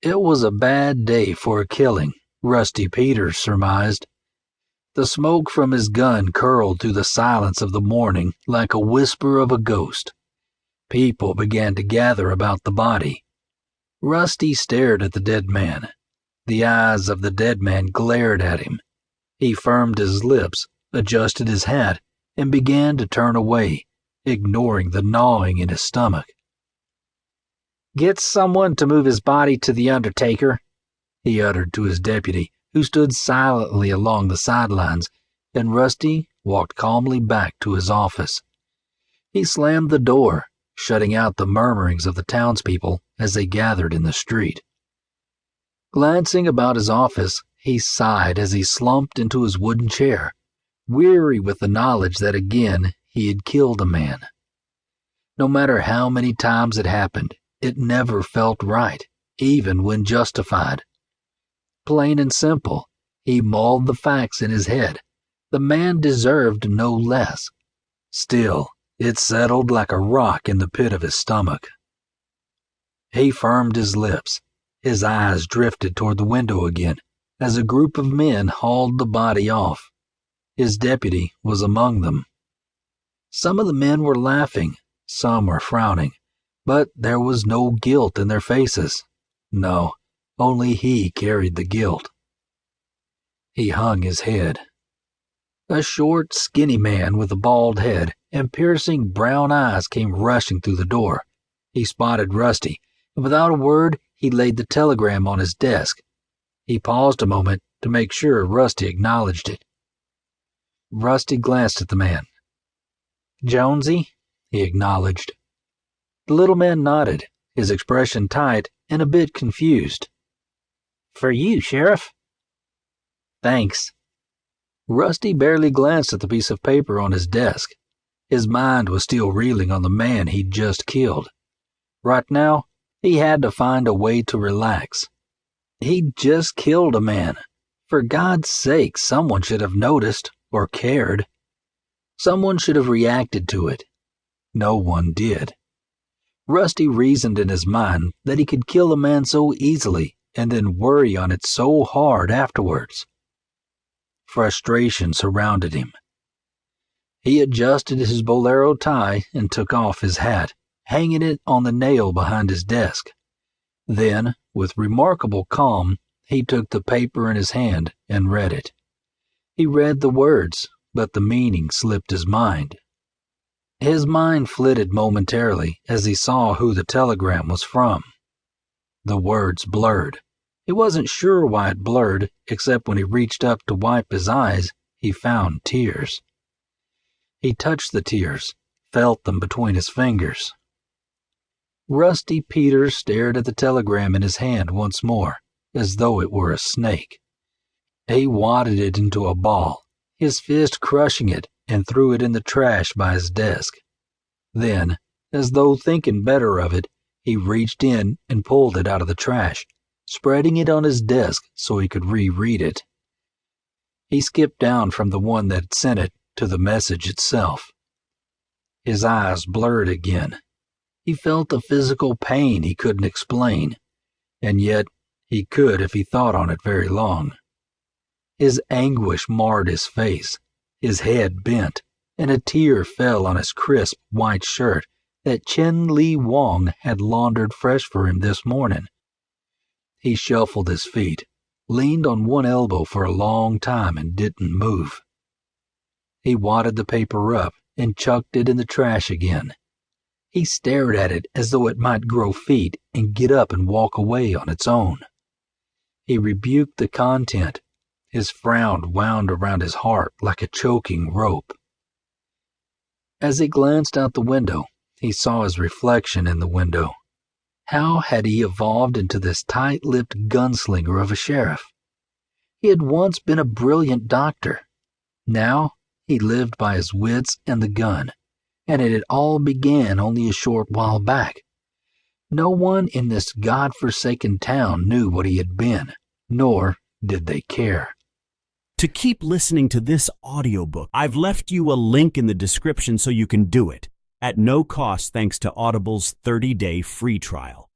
It was a bad day for a killing, Rusty Peters surmised. The smoke from his gun curled through the silence of the morning like a whisper of a ghost. People began to gather about the body. Rusty stared at the dead man. The eyes of the dead man glared at him. He firmed his lips, adjusted his hat, and began to turn away, ignoring the gnawing in his stomach. "Get someone to move his body to the undertaker," he uttered to his deputy, who stood silently along the sidelines, and Rusty walked calmly back to his office. He slammed the door, shutting out the murmurings of the townspeople as they gathered in the street. Glancing about his office, he sighed as he slumped into his wooden chair, weary with the knowledge that again he had killed a man. No matter how many times it happened, it never felt right, even when justified. Plain and simple, he mulled the facts in his head. The man deserved no less. Still, it settled like a rock in the pit of his stomach. He firmed his lips. His eyes drifted toward the window again as a group of men hauled the body off. His deputy was among them. Some of the men were laughing, some were frowning, but there was no guilt in their faces. No, only he carried the guilt. He hung his head. A short, skinny man with a bald head and piercing brown eyes came rushing through the door. He spotted Rusty, and without a word, he laid the telegram on his desk. He paused a moment to make sure Rusty acknowledged it. Rusty glanced at the man. "Jonesy," he acknowledged. The little man nodded, his expression tight and a bit confused. "For you, Sheriff." "Thanks." Rusty barely glanced at the piece of paper on his desk. His mind was still reeling on the man he'd just killed. Right now, he had to find a way to relax. He'd just killed a man. For God's sake, someone should have noticed or cared. Someone should have reacted to it. No one did. Rusty reasoned in his mind that he could kill a man so easily and then worry on it so hard afterwards. Frustration surrounded him. He adjusted his bolero tie and took off his hat, hanging it on the nail behind his desk. Then, with remarkable calm, he took the paper in his hand and read it. He read the words, but the meaning slipped his mind. His mind flitted momentarily as he saw who the telegram was from. The words blurred. He wasn't sure why it blurred, except when he reached up to wipe his eyes, he found tears. He touched the tears, felt them between his fingers. Rusty Peters stared at the telegram in his hand once more, as though it were a snake. He wadded it into a ball, his fist crushing it, and threw it in the trash by his desk. Then, as though thinking better of it, he reached in and pulled it out of the trash, spreading it on his desk so he could reread it. He skipped down from the one that sent it to the message itself. His eyes blurred again. He felt a physical pain he couldn't explain, and yet he could if he thought on it very long. His anguish marred his face, his head bent, and a tear fell on his crisp white shirt that Chen Li Wong had laundered fresh for him this morning. He shuffled his feet, leaned on one elbow for a long time and didn't move. He wadded the paper up and chucked it in the trash again. He stared at it as though it might grow feet and get up and walk away on its own. He rebuked the content. His frown wound around his heart like a choking rope. As he glanced out the window, he saw his reflection in the window. How had he evolved into this tight-lipped gunslinger of a sheriff? He had once been a brilliant doctor. Now he lived by his wits and the gun, and it had all began only a short while back. No one in this God-forsaken town knew what he had been, nor did they care. To keep listening to this audiobook, I've left you a link in the description so you can do it, at no cost thanks to Audible's 30-day free trial.